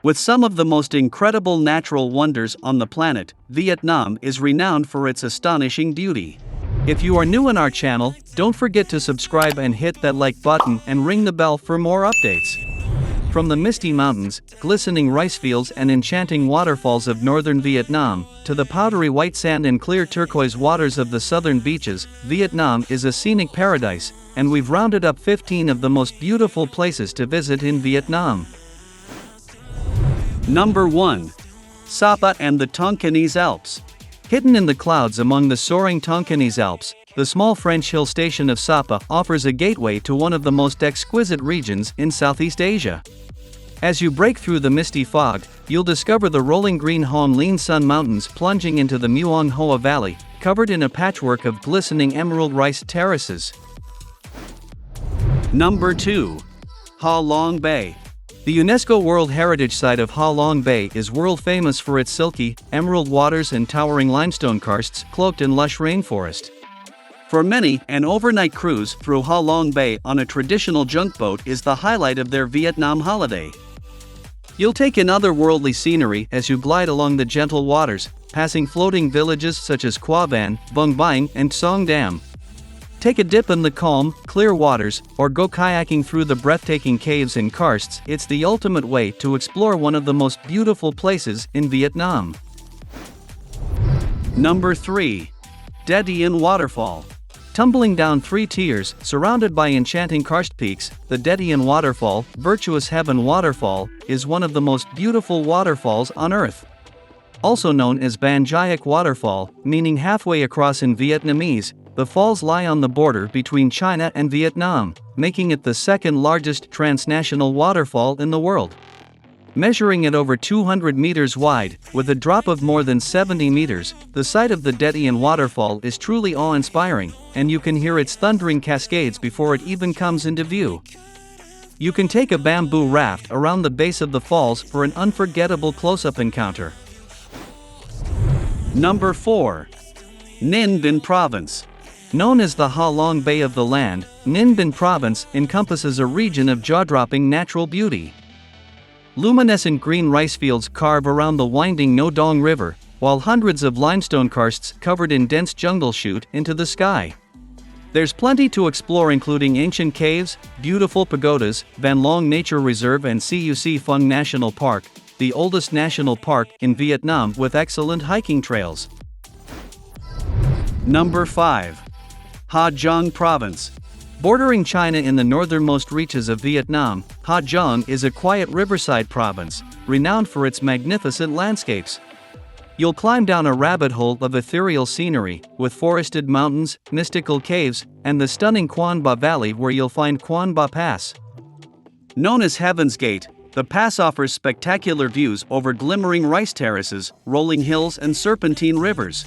With some of the most incredible natural wonders on the planet, Vietnam is renowned for its astonishing beauty. If you are new on our channel, don't forget to subscribe and hit that like button and ring the bell for more updates. From the misty mountains, glistening rice fields and enchanting waterfalls of northern Vietnam, to the powdery white sand and clear turquoise waters of the southern beaches, Vietnam is a scenic paradise, and we've rounded up 15 of the most beautiful places to visit in Vietnam. Number 1. Sapa and the Tonkinese Alps. Hidden in the clouds among the soaring Tonkinese Alps, the small French hill station of Sapa offers a gateway to one of the most exquisite regions in Southeast Asia. As you break through the misty fog, you'll discover the rolling green Hon Lean Sun Mountains plunging into the Muong Hoa Valley, covered in a patchwork of glistening emerald rice terraces. Number 2. Ha Long Bay. The UNESCO World Heritage Site of Ha Long Bay is world famous for its silky, emerald waters and towering limestone karsts cloaked in lush rainforest. For many, an overnight cruise through Ha Long Bay on a traditional junk boat is the highlight of their Vietnam holiday. You'll take in otherworldly scenery as you glide along the gentle waters, passing floating villages such as Qua Van, Vung Bang, and Song Dam. Take a dip in the calm, clear waters, or go kayaking through the breathtaking caves and karsts. It's the ultimate way to explore one of the most beautiful places in Vietnam. Number 3. Da Dien Waterfall. Tumbling down 3 tiers, surrounded by enchanting karst peaks, the Da Dien Waterfall, Virtuous Heaven Waterfall, is one of the most beautiful waterfalls on Earth. Also known as Ban Giac Waterfall, meaning halfway across in Vietnamese, the falls lie on the border between China and Vietnam, making it the second largest transnational waterfall in the world. Measuring at over 200 meters wide, with a drop of more than 70 meters, the sight of the Da Dien Waterfall is truly awe-inspiring, and you can hear its thundering cascades before it even comes into view. You can take a bamboo raft around the base of the falls for an unforgettable close-up encounter. Number 4. Ninh Binh Province. Known as the Ha Long Bay of the land, Ninh Binh Province encompasses a region of jaw-dropping natural beauty. Luminescent green rice fields carve around the winding No Dong River, while hundreds of limestone karsts covered in dense jungle shoot into the sky. There's plenty to explore, including ancient caves, beautiful pagodas, Van Long Nature Reserve and Cuc Phung National Park, the oldest national park in Vietnam with excellent hiking trails. Number 5. Ha Giang Province. Bordering China in the northernmost reaches of Vietnam, Ha Giang is a quiet riverside province, renowned for its magnificent landscapes. You'll climb down a rabbit hole of ethereal scenery, with forested mountains, mystical caves, and the stunning Quan Ba Valley where you'll find Quan Ba Pass. Known as Heaven's Gate, the pass offers spectacular views over glimmering rice terraces, rolling hills and serpentine rivers.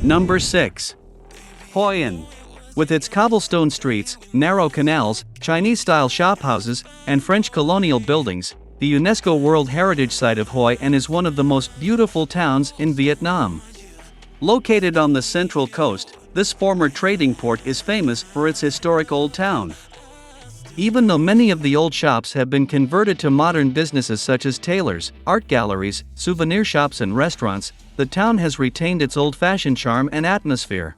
Number 6. Hoi An. With its cobblestone streets, narrow canals, Chinese-style shophouses, and French colonial buildings, the UNESCO World Heritage Site of Hoi An is one of the most beautiful towns in Vietnam. Located on the central coast, this former trading port is famous for its historic old town. Even though many of the old shops have been converted to modern businesses such as tailors, art galleries, souvenir shops and restaurants, the town has retained its old-fashioned charm and atmosphere.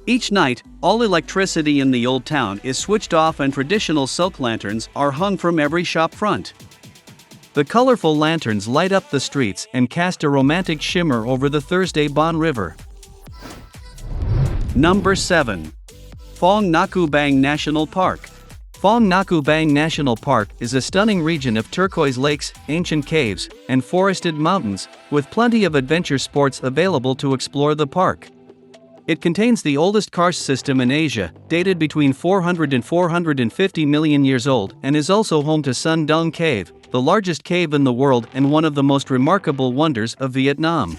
Each night, all electricity in the old town is switched off and traditional silk lanterns are hung from every shop front. The colorful lanterns light up the streets and cast a romantic shimmer over the Thursday Bon River. Number 7. Phong Nacu Bang National Park. Phong Nacu Bang National Park is a stunning region of turquoise lakes, ancient caves, and forested mountains, with plenty of adventure sports available to explore the park. It contains the oldest karst system in Asia, dated between 400 and 450 million years old, and is also home to Sun Dong Cave, the largest cave in the world and one of the most remarkable wonders of Vietnam.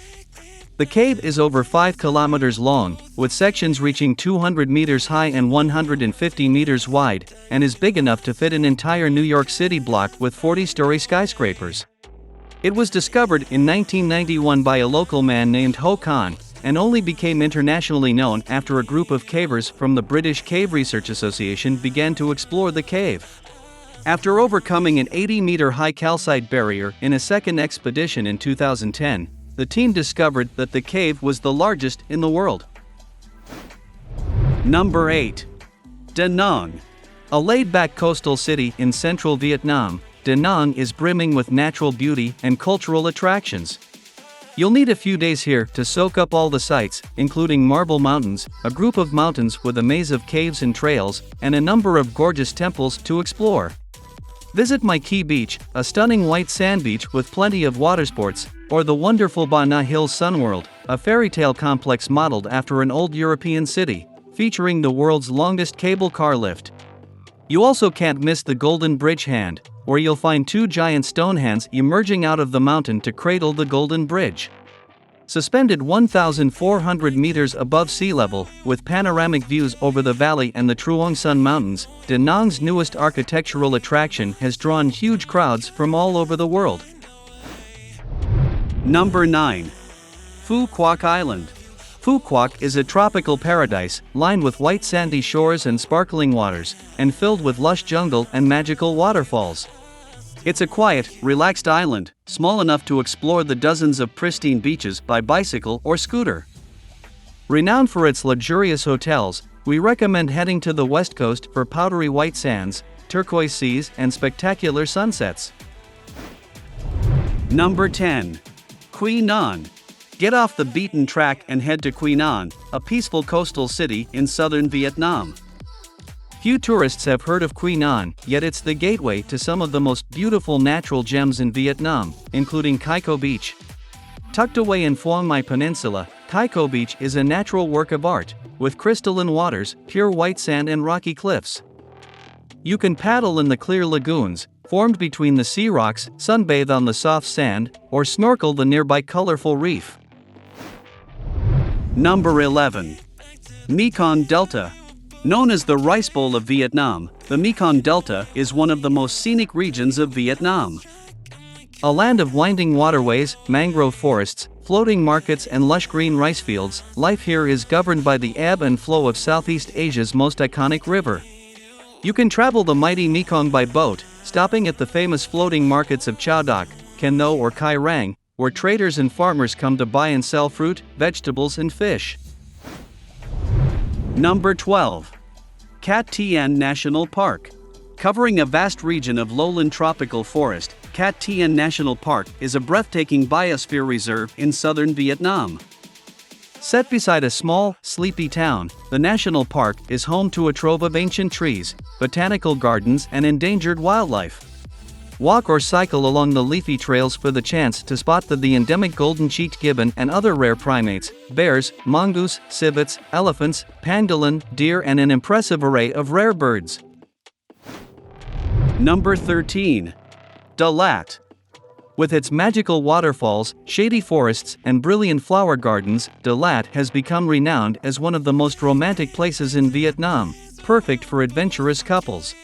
The cave is over 5 kilometers long, with sections reaching 200 meters high and 150 meters wide, and is big enough to fit an entire New York City block with 40-story skyscrapers. It was discovered in 1991 by a local man named Ho Khan, and only became internationally known after a group of cavers from the British Cave Research Association began to explore the cave. After overcoming an 80-meter high calcite barrier in a second expedition in 2010, the team discovered that the cave was the largest in the world. Number 8. Da Nang. A laid-back coastal city in central Vietnam, Da Nang is brimming with natural beauty and cultural attractions. You'll need a few days here to soak up all the sights, including Marble Mountains, a group of mountains with a maze of caves and trails, and a number of gorgeous temples to explore. Visit Mai Key Beach, a stunning white sand beach with plenty of water sports, or the wonderful Ba Na Hills Sunworld, a fairy tale complex modeled after an old European city, featuring the world's longest cable car lift. You also can't miss the Golden Bridge Hand, where you'll find two giant stone hands emerging out of the mountain to cradle the Golden Bridge. Suspended 1,400 meters above sea level, with panoramic views over the valley and the Truong Son Mountains, Da Nang's newest architectural attraction has drawn huge crowds from all over the world. Number 9. Phu Quoc Island. Phu Quoc is a tropical paradise, lined with white sandy shores and sparkling waters, and filled with lush jungle and magical waterfalls. It's a quiet, relaxed island, small enough to explore the dozens of pristine beaches by bicycle or scooter. Renowned for its luxurious hotels, we recommend heading to the west coast for powdery white sands, turquoise seas, and spectacular sunsets. Number 10. Quy Nhon. Get off the beaten track and head to Quy Nhon, a peaceful coastal city in southern Vietnam. Few tourists have heard of Quy Nhon, yet it's the gateway to some of the most beautiful natural gems in Vietnam, including Kai Co Beach. Tucked away in Phuong Mai Peninsula, Kai Co Beach is a natural work of art, with crystalline waters, pure white sand and rocky cliffs. You can paddle in the clear lagoons, formed between the sea rocks, sunbathe on the soft sand, or snorkel the nearby colorful reef. Number 11. Mekong Delta. Known as the Rice Bowl of Vietnam, the Mekong Delta is one of the most scenic regions of Vietnam. A land of winding waterways, mangrove forests, floating markets and lush green rice fields, life here is governed by the ebb and flow of Southeast Asia's most iconic river. You can travel the mighty Mekong by boat, stopping at the famous floating markets of Chao Doc, Can Tho or Kai Rang, where traders and farmers come to buy and sell fruit, vegetables and fish. Number 12. Cat Tien National Park. Covering a vast region of lowland tropical forest, Cat Tien National Park is a breathtaking biosphere reserve in southern Vietnam. Set beside a small, sleepy town, the national park is home to a trove of ancient trees, botanical gardens and endangered wildlife. Walk or cycle along the leafy trails for the chance to spot the endemic golden-cheeked gibbon and other rare primates, bears, mongoose, civets, elephants, pangolin, deer and an impressive array of rare birds. Number 13. Da Lat. With its magical waterfalls, shady forests, and brilliant flower gardens, Da Lat has become renowned as one of the most romantic places in Vietnam, perfect for adventurous couples.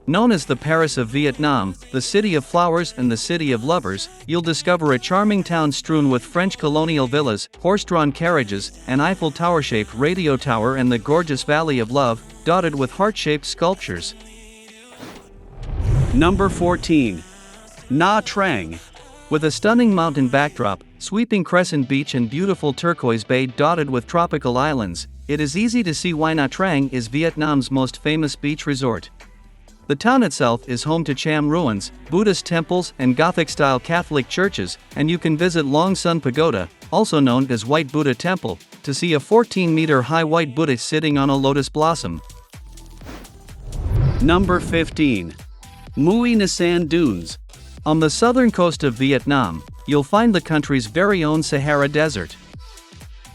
Known as the Paris of Vietnam, the city of flowers and the city of lovers, you'll discover a charming town strewn with French colonial villas, horse-drawn carriages, an Eiffel Tower-shaped radio tower and the gorgeous Valley of Love, dotted with heart-shaped sculptures. Number 14. Nha Trang. With a stunning mountain backdrop, sweeping crescent beach and beautiful turquoise bay dotted with tropical islands, it is easy to see why Nha Trang is Vietnam's most famous beach resort. The town itself is home to Cham ruins, Buddhist temples and Gothic-style Catholic churches, and you can visit Long Sun Pagoda, also known as White Buddha Temple, to see a 14-meter-high white Buddha sitting on a lotus blossom. Number 15. Mui Nasan Dunes. On the southern coast of Vietnam, you'll find the country's very own Sahara Desert.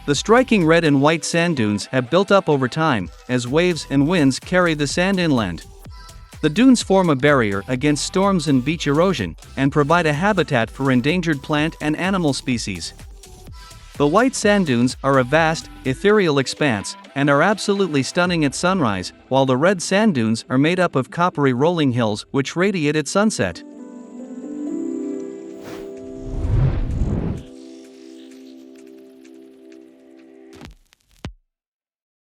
The striking red and white sand dunes have built up over time, as waves and winds carry the sand inland. The dunes form a barrier against storms and beach erosion, and provide a habitat for endangered plant and animal species. The white sand dunes are a vast, ethereal expanse, and are absolutely stunning at sunrise, while the red sand dunes are made up of coppery rolling hills which radiate at sunset.